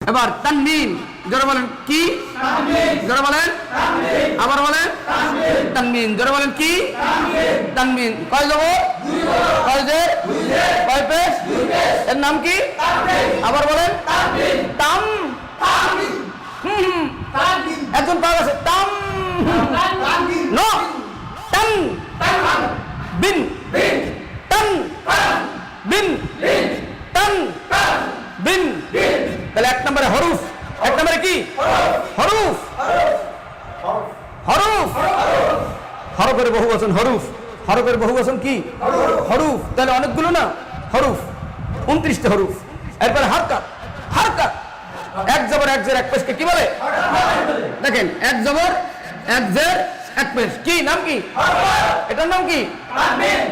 এবার তানবিন, জোরে বলেন কি? জোরে বলেন, আবার বলেন তানবিন, জোরে বলেন কি? তানবিন। কয় জবর? কয় জের? কয় পেশ? এর নাম কি? আবার বলেন তাম। একজন পাওয়া গেছে তাম নো তান বিন তান বিন তান বিন। তাহলে এক নম্বরে হরুফ, এক নম্বরে কি? হরুফ। হরুফ, হরফের বহু বচন হরুফ। হরফের বহু বচন কি? হরুফ। তাহলে অনেকগুলো না হরুফ, 29টা হরুফ। এরপরে হারকাত। হারকাত, এক জবর এক জের এক পেশকে কি বলে? দেখেন, এক জবর এক জের এক পেশ, কি নাম? কি এটার নাম? কি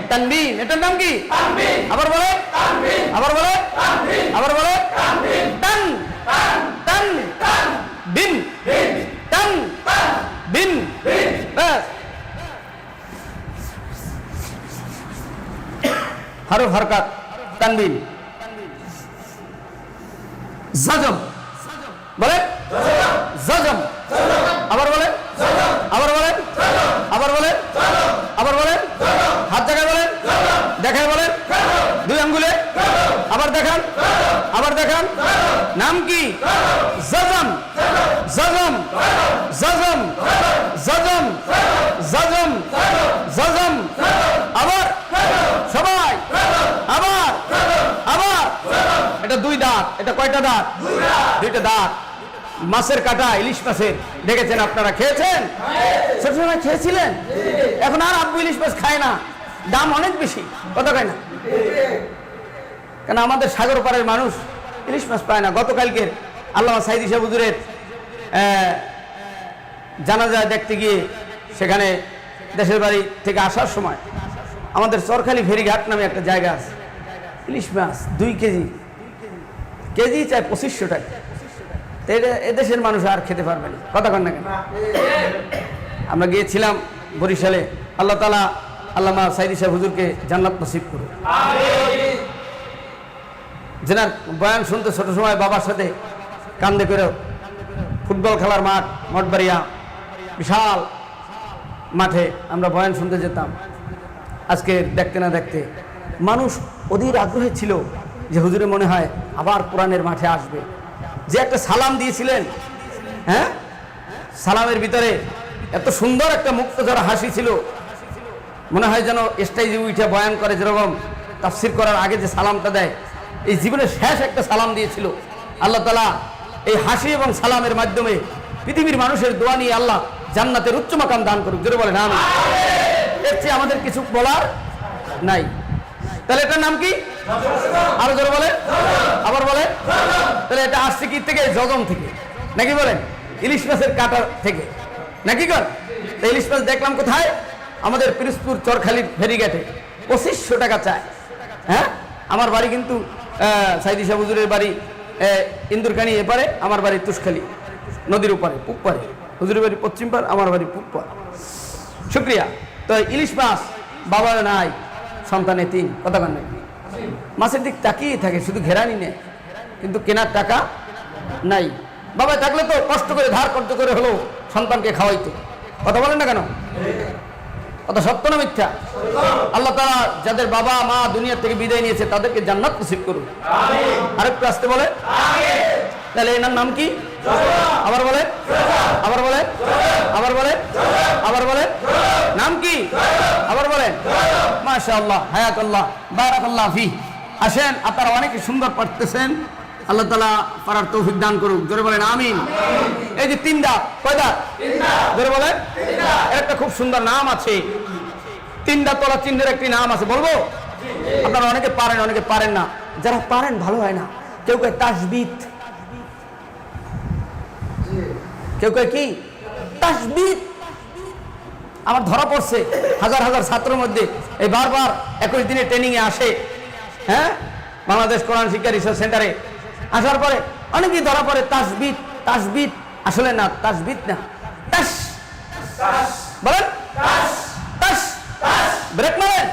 তানবিন। এটার নাম কি? আবার বলে, আবার বলে, আবার বলে তান তান বিন তান বিন। ব্যাস, হরফ হরকাত তানবিন। জাজম বলে, জাজম। আবার বলে, আবার বলেন, আবার বলেন, আবার বলেন। হাত দেখায় বলেন, দেখায় বলেন, দুই আঙ্গুলে। আবার দেখান, আবার দেখান। নাম কি? জাজম। জাজম, জাজম, জাজম, জাজম, জাজম। আবার সবাই, আবার আবার। এটা দুই দাঁত। এটা কয়টা দাঁত? দুইটা দাঁত। মাছের কাটা, ইলিশ মাছের, দেখেছেন আপনারা? খেয়েছেন? ছোট সময় খেয়েছিলেন? এখন আর আব্বু ইলিশ মাছ খায় না, দাম অনেক বেশি। কত খায় না? কেন আমাদের সাগর পাড়ের মানুষ ইলিশ মাছ পায় না। গতকালকের আল্লামা সাইদি সাহেব হুজুরের জানাজা দেখতে গিয়ে সেখানে দেশের বাড়ি থেকে আসার সময় আমাদের চরখালি ফেরিঘাট নামে একটা জায়গা আছে, ইলিশ মাছ 2 কেজি, কেজি চাই 2500 টাকা। এদেশের মানুষ আর খেতে পারবে না। কথা কন না কেন? আমরা গিয়েছিলাম বরিশালে। আল্লাহ তাআলা আল্লামা সাইদি সাহেব হুজুরকে জান্নাত নসিব করুন। যেনার বয়ান শুনতে ছোট সময় বাবার সাথে কান্দে করে ফুটবল খেলার মাঠ, মঠবাড়িয়া বিশাল মাঠে আমরা বয়ান শুনতে যেতাম। আজকে দেখতে না দেখতে মানুষ অধীর আগ্রহে ছিল যে হুজুরে মনে হয় আবার কোরআনের মাঠে আসবে। যে একটা সালাম দিয়েছিলেন, হ্যাঁ, সালামের ভিতরে এত সুন্দর একটা মুক্ত যারা হাসি ছিল, মনে হয় যেন স্টেজে উঠে বয়ান করে যেরকম তাফসির করার আগে যে সালামটা দেয়, এই জীবনের শেষ একটা সালাম দিয়েছিল। আল্লাহ তাআলা এই হাসি এবং সালামের মাধ্যমে পৃথিবীর মানুষের দোয়া নিয়ে আল্লাহ জান্নাতের উচ্চ মাকাম দান করুক। জোরে বলেন আমিন। এর চেয়ে আমাদের কিছু বলার নাই। তাহলে এটার নাম কি? আরো জোরে বলে, আবার বলে। তাহলে এটা আসছে কি থেকে? জজম থেকে, নাকি বলেন? ইলিশ মাছের কাটা থেকে, নাকি কর? ইলিশ মাছ দেখলাম কোথায়? আমাদের পিরোজপুর চরখালির ফেরিঘাটে 2500 টাকা চায়। হ্যাঁ, আমার বাড়ি কিন্তু সাইদি সাহেব হুজুরের বাড়ি ইন্দুরকানি এপারে, আমার বাড়ি তুষখালী নদীর ওপারে, পূব পারে। হুজুরের বাড়ি পশ্চিম পার, আমার বাড়ি পূব পার। শুক্রিয়া। তো ইলিশ মাছ বাবার নাই, সন্তানে 3। কথা কন নাই? মাছের দিক তাকিয়ে থাকে, শুধু ঘেরানি নেই, কিন্তু কেনার টাকা নাই। বাবা থাকলে তো কষ্ট করে ধার করতে করে হলো সন্তানকে খাওয়াইতো। কথা বলেন না কেন? কথা সত্য না মিথ্যা? আল্লাহ তাআলা যাদের বাবা মা দুনিয়া থেকে বিদায় নিয়েছে তাদেরকে জান্নাত নসিব করুন। আরেকটু আসতে বলে। তাহলে এনার নাম কি? আবার বলে, আবার বলে, আবার বলে, আবার বলে। নাম কি? আবার বলেন। মাশাআল্লাহ, হায়াতুল্লাহ, বারাকাল্লাহ ফি। আসেন, আপনারা অনেক সুন্দর পড়তেছেন। আল্লাহ তাআলা পারার তৌফিক দান করুক। জোরে বলেন আমিন। এই যে 3 দাঁত, কয় দাঁত? জোরে বলেন। একটা খুব সুন্দর নাম আছে, 3 দাঁত তোলা চিহ্নের একটি নাম আছে, বলবো? আপনারা অনেকে পারেন, অনেকে পারেন না। যারা পারেন ভালো হয় না। কেউ কয় তাসবিত, কেউ কয় কি? তাসবিত। আমার ধরা পড়ছে হাজার হাজার ছাত্রের মধ্যে এই বারবার 21 দিনের ট্রেনিং এ আসে, হ্যাঁ, বাংলাদেশ কোরআন শিক্ষা রিসার্চ সেন্টারে আসার পরে অনেকেই ধরা পড়ে তাসবিত, তাসবিত। আসলে না, তাসবিত না, তাস। বলেন তাস, তাস, ব্রেক মারেন।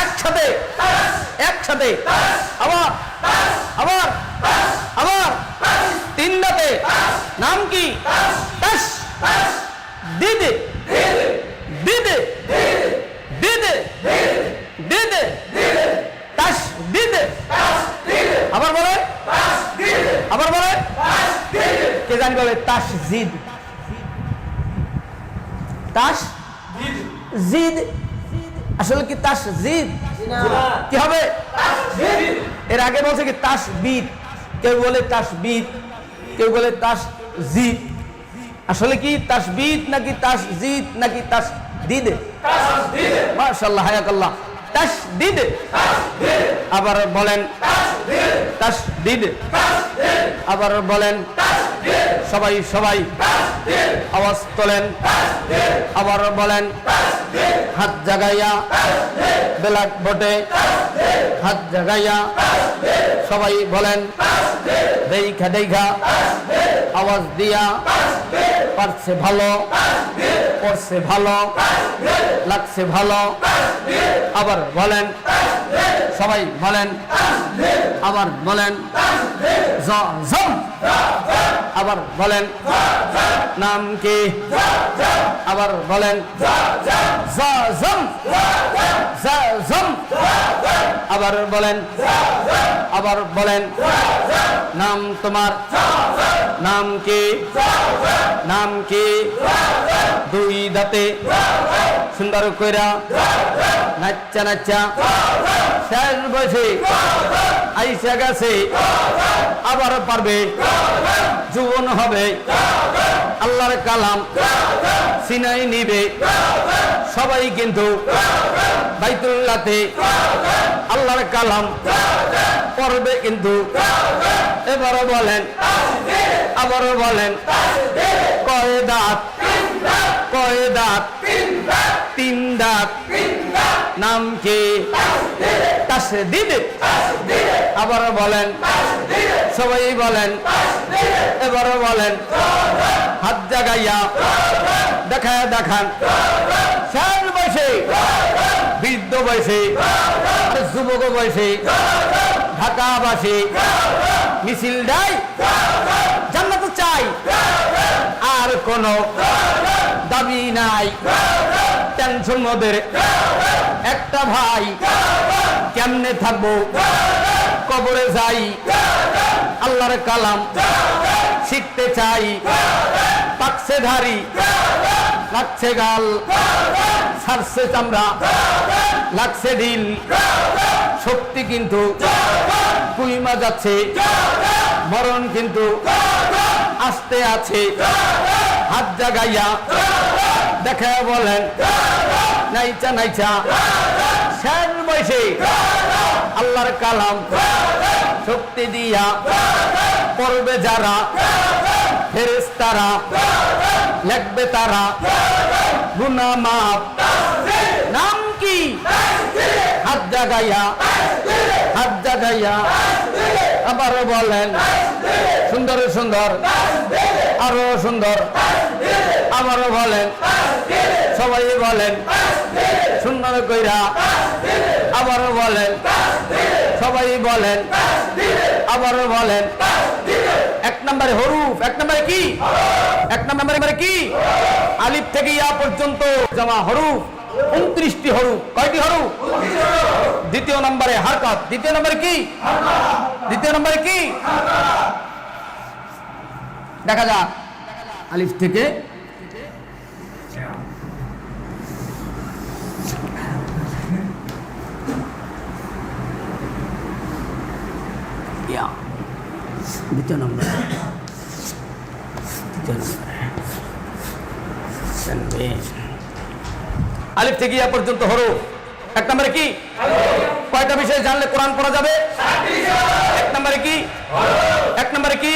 একসাথে, একসাথে আবার আবার আবার তিন দাঁতে নাম কি তাস দিদে দিদে দিদে দিদে তাস দিদে আবার বলে আবার বলে কে জানি বলে তাস জিদ তাস জিদ আসলে কি তাস জিদ কি হবে এর আগে বলছে কি তাস বিদ কেউ বলে তাস বিদ কেউ বলে তাস জিদ আসলে কি তাস বিদ নাকি তাস জিদ নাকি তাস দিদে মাশাআল্লাহ হায়াকাল্লাহ তাস দিদে আবার বলেন তাস দিদে আবার বলেন সবাই সবাই আওয়াজ তোলেন আবার বলেন হাত জাগাইয়া ব্ল্যাক বোর্ডে হাত জাগাইয়া সবাই বলেন দেখা দেখা আওয়াজ দিয়া পারছে ভালো পড়ছে ভালো লাগছে ভালো আবার বলেন সবাই বলেন আবার বলেন জম আবার বলেন নাম কি আবার বলেন জম আবার বলেন আবার বলেন নাম তোমার নাম কি নাম কি দুই দাঁতে সুন্দর কইরা নাচ্চা নাচ্চা শেষ বসে আইসা গেছে আবার পারবে জীবন হবে আল্লাহর কালাম সিনাই নিবে সবাই কিন্তু বাইতুল্লাহতে আল্লাহর কালাম পড়বে কিন্তু এবারও বলেন আবারও বলেন কয় দাঁত কয় দাঁত তিন দাঁত নাম কি তাসদিদ আবারও বলেন সবাই বলেন এবারও বলেন হাত জাগাইয়া দেখায় দেখান শেষ বয়সে বৃদ্ধ বয়সে যুবক বয়সে ঢাকাবাসী মিছিল দেয় জান্নাত চাই আর কোনো দাবি নাই টেনশন মোদের একটা ভাই কেমনে থাকবো কবরে যাই আল্লাহর কালাম শিখতে চাই পাকছে ধারি লাগছে গাল ছাড়ছে চামড়া লাগছে ঢিল শক্তি কিন্তু কুইমা যাচ্ছে মরণ কিন্তু আসতে আছে হাত জাগাইয়া দেখা বলেন নাইচা নাইচা শেষ বয়সে আল্লাহর কালাম শক্তি দিয়া পড়বে যারা ফেরেশতারা লিখবে তারা গুনাহ মাফ নাম কি হাত জাগাইয়া হাত জাগাইয়া আবার বলেন সুন্দর সুন্দর আরো সুন্দর আবারও বলেন সবাই বলেন সুন্দর কইরা আবারও বলেন সবাই বলেন আবারও বলেন এক নম্বরে হরুফ এক নম্বরে কি এক নম্বরে কি আলিফ থেকে ইয়া পর্যন্ত জমা হরুফ 29টি হরুফ কয়টি হরুফ দ্বিতীয় নম্বরে হারকাত দ্বিতীয় নম্বরে কি দ্বিতীয় নম্বরে কি দেখা যাক আলিফ থেকে দ্বিতীয় নম্বর আলিফ থেকে ইয়া পর্যন্ত হরফ এক নম্বরে কি কয়টা বিষয় জানলে কোরআন পড়া যাবে এক নম্বরে কি এক নম্বরে কি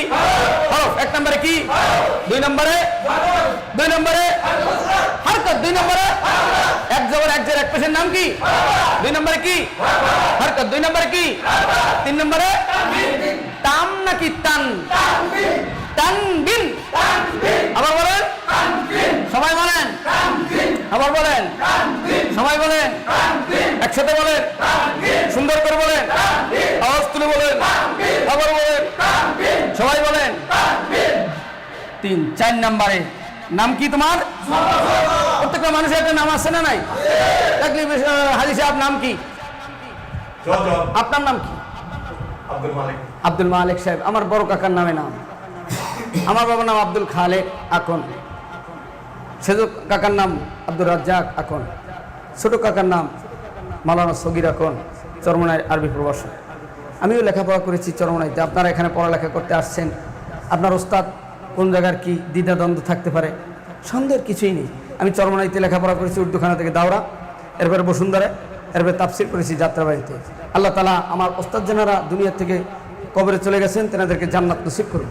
হরফ এক নম্বরে কি দুই নম্বরে হরকত দুই নম্বরে এক জবর এক জের এক পেশের নাম কি দুই নম্বরে কি হরকত দুই নম্বরে কি তিন নম্বরে তাম নাকি তান তানবিন আবার বলেন সবাই বলেন আবার বলেন, সবাই বলেন, একসাথে বলেন, সুন্দর করে বলেন, আওয়াজ তুলে বলেন, আবার বলেন, সবাই বলেন। 3 4 নম্বরে নাম কি তোমার? প্রত্যেকটা মানুষের একটা নাম আছে না নাই? হাজি সাহেব নাম কি? আপনার নাম কি? আব্দুল মালিক সাহেব। আমার বড় কাকার নামে নাম, আমার বাবার নাম আব্দুল খালেক আকন, সেজ কাকার নাম আব্দুল রাজ্জাক আকন, ছোট কাকার নাম মাওলানা সগির আকন, চরমনায় আরবি প্রবাসক। আমিও লেখাপড়া করেছি চরমনাইতে। আপনারা এখানে পড়ালেখা করতে আসছেন, আপনার ওস্তাদ কোন জায়গার কি দ্বিধাদ্বন্দ্ব থাকতে পারে, সন্দেহের কিছুই নেই। আমি চরমনাইতে লেখাপড়া করেছি, উর্দুখানা থেকে দাওরা, এরপরে বসুন্ধরা, এরপরে তাফসির করেছি যাত্রাবাড়িতে। আল্লাহ তাআলা আমার ওস্তাদ যারা দুনিয়া থেকে কবরে চলে গেছেন তেনাদেরকে জান্নাত নসিব করুন।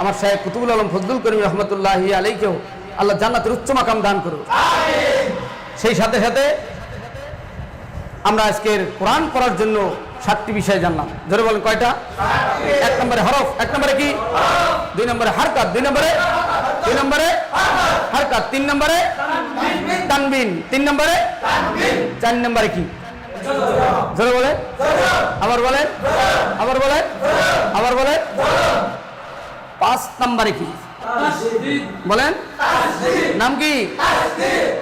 আমার শায়েখ কুতুবুল আলম ফজলুল করিম রহমতুল্লাহি আলাইহিকেও আল্লাহ জান্নাতের উচ্চ মাকাম দান করুন। সেই সাথে সাথে আমরা আজকের কোরআন পড়ার জন্য 7টি বিষয় জানলাম। জোরে বলেন কয়টা? 1 নম্বরে হরফ, 1 নম্বরে কি? 2 নম্বরে হারকাত, 2 নম্বরে হারকাত, 3 নম্বরে তানবিন, 3 নম্বরে 4 নম্বরে কি? জোরে বলেন, আবার বলেন, আবার বলেন, আবার বলেন। 5 নম্বরে কি বলেন? নাম কি?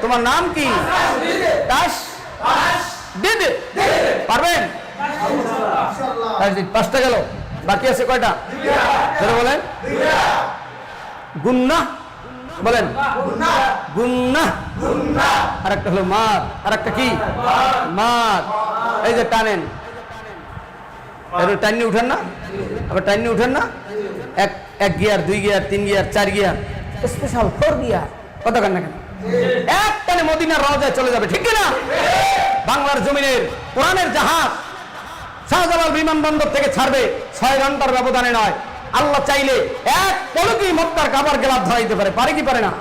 তোমার নাম কি? তাসদীদ। পারবেন? 5টা গেল, বাকি আছে কয়টা? জোরে বলেন। গুন্নাহ বলেন, গুন্নাহ। আর একটা হলো মাদ, আর একটা কি? মাদ। এই যে টানেন, টাইনি উঠেন না, আবার টাইনি উঠেন না, এক gear, 2 gear, 3 gear, 4 gear, special 4 gear. কত কান না কেন? এক টানে মদিনার রওজায় চলে যাবে, ঠিক না? বাংলার জমিনের কোরআনের জাহাজ শাহজালাল বিমানবন্দর থেকে ছাড়বে 6 ঘন্টার ব্যবধানে নয়। আল্লাহ চাইলে এক পলকেই মক্কার কাবার গেলাপ ধরাইতে পারে, পারে কি পারে না?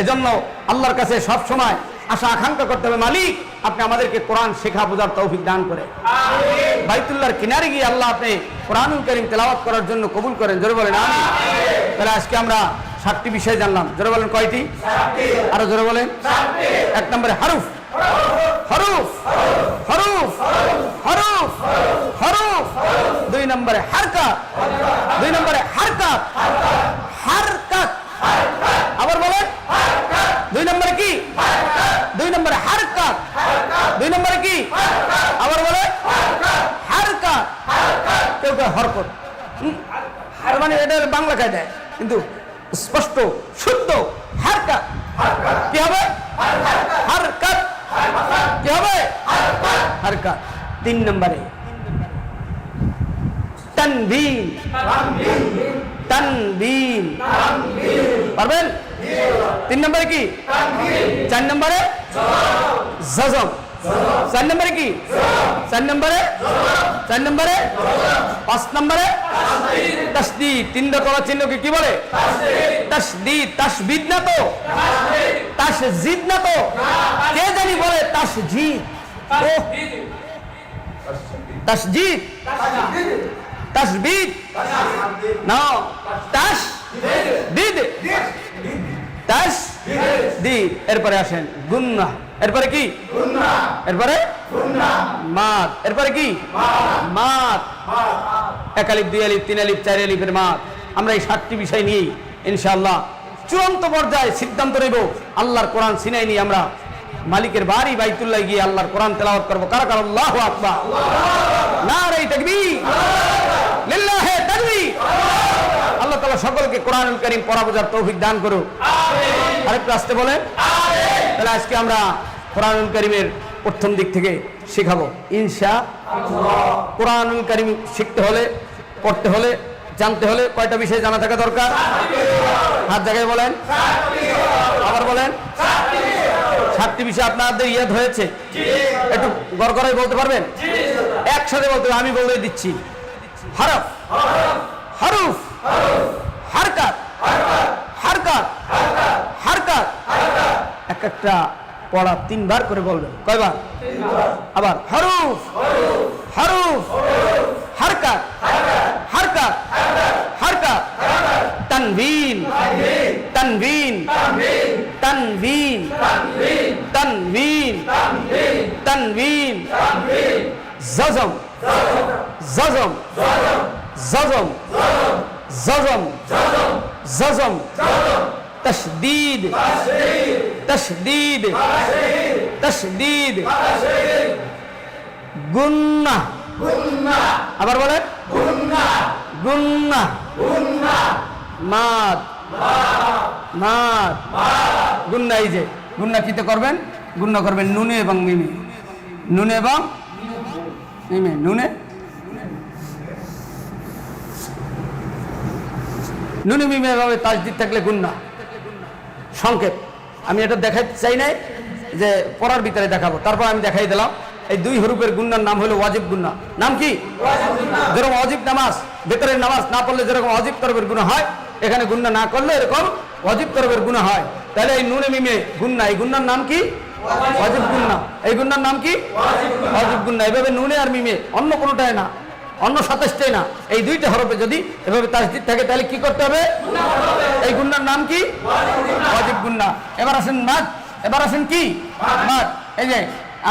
এজন্য আল্লাহর কাছে সব সময় আশা আকাঙ্ক্ষা করতে হবে, মালিক আপনি আমাদেরকে কোরআন শেখা বোঝার তৌফিক দান করে। বাইতুল্লাহর কিনারে গিয়ে আল্লাহ আপনি কোরআনুল কারীম তেলাওয়াত করার জন্য কবুল করেন। জোরে বলেন আমিন। তাহলে আজকে আমরা 7টি বিষয় জানলাম। জোরে বলেন কয়টি? আরো জোরে বলেন। 1 নম্বরে হরফ, হরফ, হরফ, হরফ, হরফ। 2 নম্বরে হারকাত, 2 নম্বরে হারকাত, হারকাত। আবার বলেন, 2 নম্বরে কি? 2 নম্বরে হারকাত, 2 নম্বরে কি? আবার বলে হারকাত। কেউ কেউ হরকত, মানে এটা বাংলা কায়দায়, কিন্তু স্পষ্ট শুদ্ধ হারকাত। কি হবে? হারকাত। কি হবে? হারকাত। 3 নম্বরে তানবিন, তানবিন। পারবেন? 3 নম্বরে কি? 4 নম্বরে জজম, 4 নম্বরে কি? 4 নম্বরে 4 নম্বরে 5 নম্বরে তাসদীদ। 3 রকমের চিহ্নকে কি বলে? তাসদীদ। তাসবিদ না তো, তাসজিদ না তো, কে জানি বলে তাসজিদ। তাসজিদ, তাসবিদ না, তাসদীদ, তাসদীদ। এরপরে আসেন গুন্নাহ, এরপরে কি? এরপরে মাদ, এরপরে কি? মাদ। 1 আলিফ, 2 আলিফ, 3 আলিফ, 4 আলিফের মাদ। আমরা এই 7টি বিষয় নিয়ে ইনশাআল্লাহ চূড়ান্ত পর্যায়ে সিদ্ধান্ত নেব। আল্লাহর কোরআন ছিনাই নিয়ে আমরা মালিকের বাড়ি বাইতুল্লাহ গিয়ে আল্লাহর কোরআন তেলাওয়াত করব। কারা কারা? আল্লাহু আকবার, নারে তাকবীর, লিল্লাহি তাকবীর। আল্লাহ তাআলা সকলকে কোরআনুল কারীম পড়া বোঝার তৌফিক দান করুক। আমিন। আরেকটু আসতে বলেন। তাহলে আজকে আমরা কোরআনুল কারীমের প্রথম দিক থেকে শেখাবো ইনশাআল্লাহ। কোরআনুল কারীম শিখতে হলে, পড়তে হলে, জানতে হলে কয়টা বিষয় জানা থাকা দরকার? হাত জায়গায় বলেন, আবার বলেন। 7টি বিষয় আপনাদের ইয়াদ হয়েছে? একটু গড়গড়াই বলতে পারবেন? একসাথে বলতে হবে, আমি বলে দিচ্ছি। হরফ, হরফ, হারকাত, হারকাত, হারকাত। এক একটা পড়া 3 বার করে বলবেন। কয়বার? আবার হরফ, হরফ, হারকাত, হারকাত, হারকাত, তানবিন, তানবিন তানবিন তানবিন তানবিন জজম জজম জজম জজম জজম তশদীদ তশদীদ তশদীদ গুন্নাহ আবার বলেন গুন্নাহ মাদ মাদ গুন্না। এই যে গুন্না কিতে করবেন? গুন্না করবেন নুনে এবং মিমে, নুনে এবং মিমে, নুনে নুনে মিমে এভাবে তাজদিদ থাকলে গুন্না। সংকেত আমি এটা দেখাতে চাই নাই, যে পড়ার ভিতরে দেখাবো, তারপর আমি দেখাই দিলাম। এই দুই হরুফের গুন্নার নাম হলো ওয়াজিব গুন্না। নাম কি? যেরকম ওয়াজিব নামাজ, ভেতরের নামাজ না পড়লে যেরকম ওয়াজিব তরফের গুনাহ হয়, এখানে গুন্না না করলে এরকম ওয়াজিব তরফের গুনাহ হয়। তাহলে এই নুনে মিমে গুন্না, এই গুন্নার নাম কি? ওয়াজিব গুন্না। এই গুন্নার নাম কি? ওয়াজিব গুন্না। এভাবে নুনে আর মিমে, অন্য কোনোটাই না, অন্য 27টাই না, এই দুইটা হরফে যদি এভাবে তাসদিদ থাকে তাহলে কি করতে হবে? এই গুন্নার নাম কি? ওয়াজিব গুন্না। এবার আসেন মাদ, এবার আসেন কি? মাদ। এই যে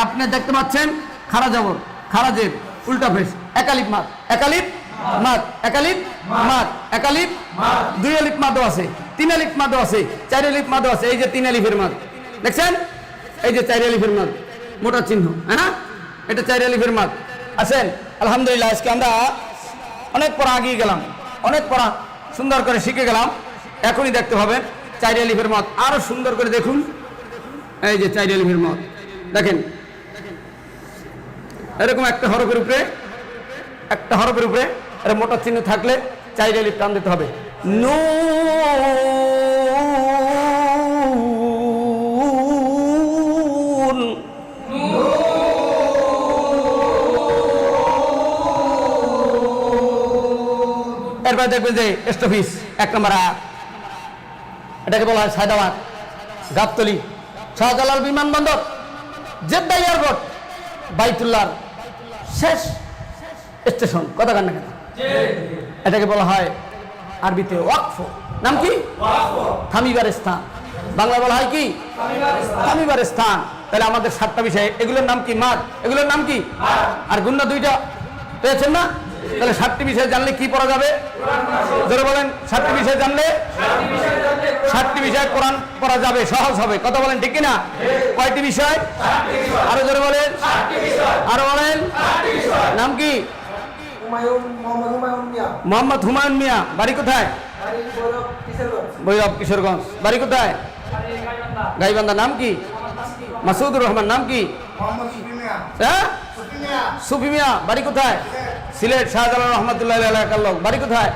আপনি দেখতে পাচ্ছেন খারা জবর, খারাজের উল্টা ফেস, একালিফ মাদ, একালিফ মাদ, একালিফ মাদ, একালিফ দুই আলিফ মাদও আছে, তিন আলিফ মাদও আছে, চার আলিফ মাদও আছে। এই যে তিন আলিফের মাদ দেখছেন, এই যে চার আলিফের মাদ, মোটা চিহ্ন, হ্যাঁ এটা চার আলিফের মাদ। আছেন আলহামদুলিল্লাহ। আজকে আমরা অনেক পড়া আগিয়ে গেলাম, অনেক পড়া সুন্দর করে শিখে গেলাম। এখনই দেখতে পাবেন চার আলিফের মাদ, আরো সুন্দর করে দেখুন। এই যে চার আলিফের মাদ দেখেন, এরকম একটা হরফের উপরে, একটা হরফের উপরে এর মোটা চিহ্ন থাকলে চার আলিফ টান দিতে হবে। নুন, এরপর দেখবেন যে স্টপিস 1 নম্বর আয়াত, এটাকে বলা হয় সায়দাবাদ, গাবতলী, শাহজালাল বিমানবন্দর, জেদ্দা এয়ারপোর্ট, বাইতুল্লাহর শেষ স্টেশন, কথা কান না কেন? এটাকে বলা হয় আরবিতে ওয়াকফ। নাম কি? থামিবার স্থান। বাংলা বলা হয় কি? থামিবার স্থান। তাহলে আমাদের 7টা বিষয়, এগুলোর নাম কি? মাদ। এগুলোর নাম কি? আর গুন্না দুইটা পেয়েছেন না? তাহলে 7টি বিষয় জানলে কি পড়া যাবে? জোরে বলেন, 7টি বিষয় জানলে 7টি বিষয় কোরআন পড়া যাবে, সহজ হবে। কথা বলেন ঠিক কিনা? কয়টি বিষয়? আরো জোরে বলেন, আরো বলেন। নাম কি? মোহাম্মদ হুমায়ুন মিয়া। বাড়ি কোথায়? ভৈরব, কিশোরগঞ্জ। বাড়ি কোথায়? গাইবান্ধা। নাম কি? মাসুদুর রহমান। নাম কি? হ্যাঁ, সুফি মিয়া। বাড়ি কোথায়? সিলেট, শাহজালাল রহমতুল্লাহ এলাকার লোক। বাড়ি কোথায়?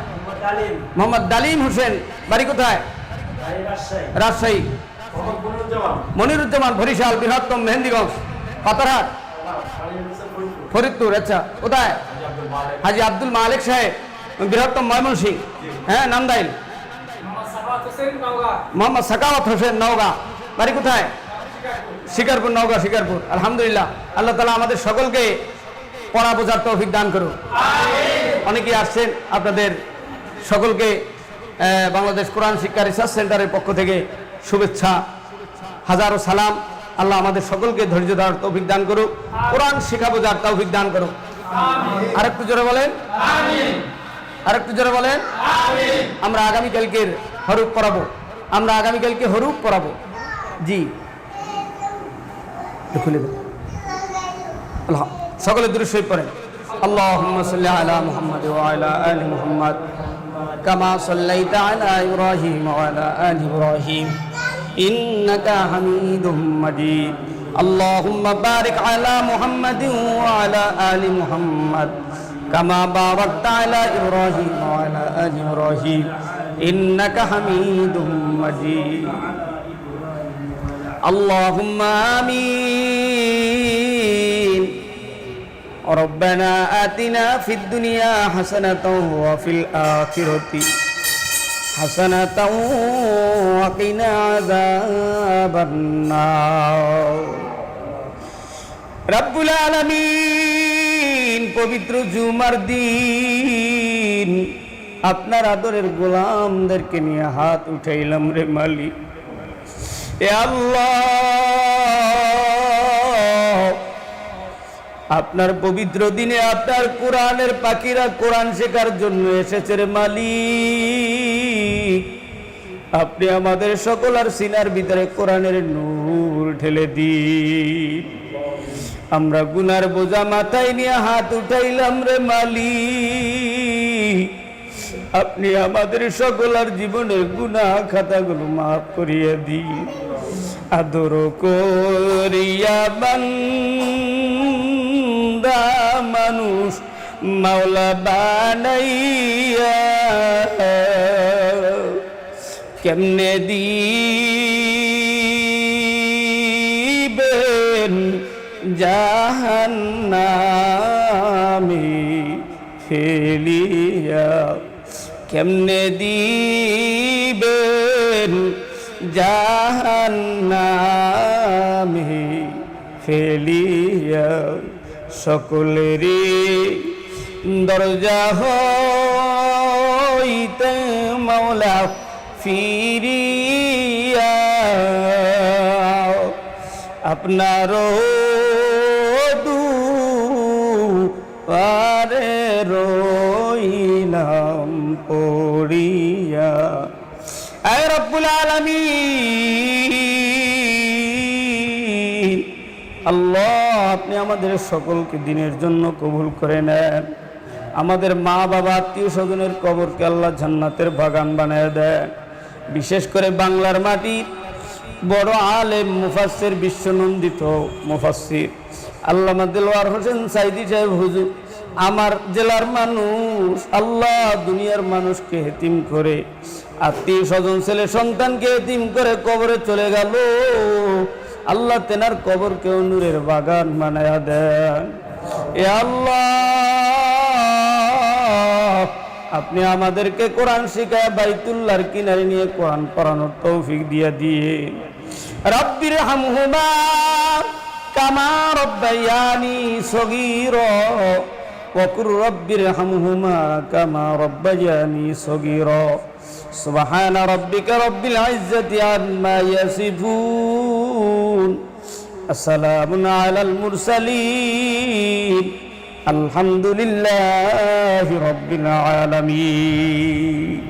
মোহাম্মদ ডালিম হোসেন। বাড়ি কোথায়? রাজশাহী। মনিরুজ্জামান, বরিশাল, বৃহত্তম, মেহেন্দিগঞ্জ, পাতারহাট, ফরিদপুর। আচ্ছা, কোথায়? হাজি আব্দুল মালিক সাহেব, বৃহত্তম, ময়মনসিংহ। হ্যাঁ, নান্দাইল। মোহাম্মদ সাকাওয়াত হোসেন, নওগাঁ। বাড়ি কোথায়? শিকারপুর, নওগাঁ, শিকারপুর। আলহামদুলিল্লাহ, আল্লাহ তাআলা আমাদের সকলকে পড়া বোঝার তৌফিক দান করুন। অনেকেই আসছেন, আপনাদের সকলকে বাংলাদেশ কোরআন শিক্ষা রিসার্চ সেন্টারের পক্ষ থেকে শুভেচ্ছা, হাজারো সালাম। আল্লাহ আমাদের সকলকে ধৈর্য ধরার তৌফিক দান করুক, কোরআন শিক্ষা বোঝার তৌফিক দান করুক। আরেকটু জোরে বলেন, আরেকটু জোরে বলেন। আমরা আগামীকালকের হরুফ পড়াবো, আমরা আগামীকালকে হরুফ পড়াবো। জি, খুলে দেন। সকলে দুরূদ শরীফ পড়েন। আল্লাহুম্মা সাল্লি আলা মুহাম্মাদ ওয়া আলা আলি মুহাম্মাদ কামা সাল্লাইতা আলা ইব্রাহিম ওয়া আলা আলি ইব্রাহিম ইন্নাকা হামিদুম মাজিদ। আল্লাহুম্মা বারিক আলা মুহাম্মাদিন ওয়া আলা আলি মুহাম্মাদ কামা বারাকতা আলা ইব্রাহিম ওয়া আলা আলি ইব্রাহিম ইন্নাকা হামিদুম মাজিদ। আল্লাহুম্মা আমিন। ربنا آتنا في الدنيا حسنة وفي الآخرة حسنة وقنا عذاب النار। রব্বুল আলামিন পবিত্র জুমার দিন আপনার আদরের গোলামদেরকে নিয়ে হাত উঠাইলাম রে মালিক। এ আল্লাহ, আপনার পবিত্র দিনে আপনার কোরআনের পাখিরা কোরআন শেখার জন্য এসেছে রে মালিক। আপনি আমাদের সকলের সিনার ভিতরে কোরআনের নূর ঢেলে দিন। আমরা গুনার বোঝা মাথায় নিয়ে হাত উঠাইলাম রে মালিক। আপনি আমাদের সকলের জীবনের গুনাহ খাতাগুলো মাফ করিয়ে দিন। আদর করিয়া বান্দা মানুষ মাওলা বানাইয়া কেমনে দিবেন জাহান্নামে ফেলিয়া, কেমনে দিবেন জাহান্নামে ফেলিয়া। সকলেরই দরজা হইতে মাওলা ফিরিয়া আপনারও দুয়ারে রইলাম পড়িয়া। আয় রব্বুল আলামিন, আল্লাহ আপনি আমাদের সকলকে দিনের জন্য কবুল করে নেন। আমাদের মা বাবা আত্মীয় স্বজনের কবরকে আল্লাহ জান্নাতের বাগান বানায় দেন। বিশেষ করে বাংলার মাটির বড় আলেম মুফাসসির, বিশ্বনন্দিত মুফাসসির আল্লামা দেলোয়ার হোসেন সাইদি সাহেব হুজুর, আমার জেলার মানুষ আল্লাহ দুনিয়ার মানুষকে এতিম করে, আত্মীয় স্বজন ছেলে সন্তানকে এতিম করে কবরে চলে গেল। আল্লাহ তেনার কবরকে নূরের বাগান বানায়া দেন। এ আল্লাহ, আপনি আমাদেরকে কোরআন শিখায় বাইতুল্লাহর কিনারে নিয়ে কোরআন পড়ানোর তৌফিক দিয়ে দিন। রব্বির হামহুমা কামা রব্বায়ানি সগীরা ওয়া কুর রব্বির হামহুমা কামা রব্বায়ানি সগীরা। সুবহানা রাব্বিকা রব্বিল ইজ্জাতি আম্মা ইয়াসিফুন, আসসালামুন আলাল মুরসালিন, আলহামদুলিল্লাহি রাব্বিল আলামিন।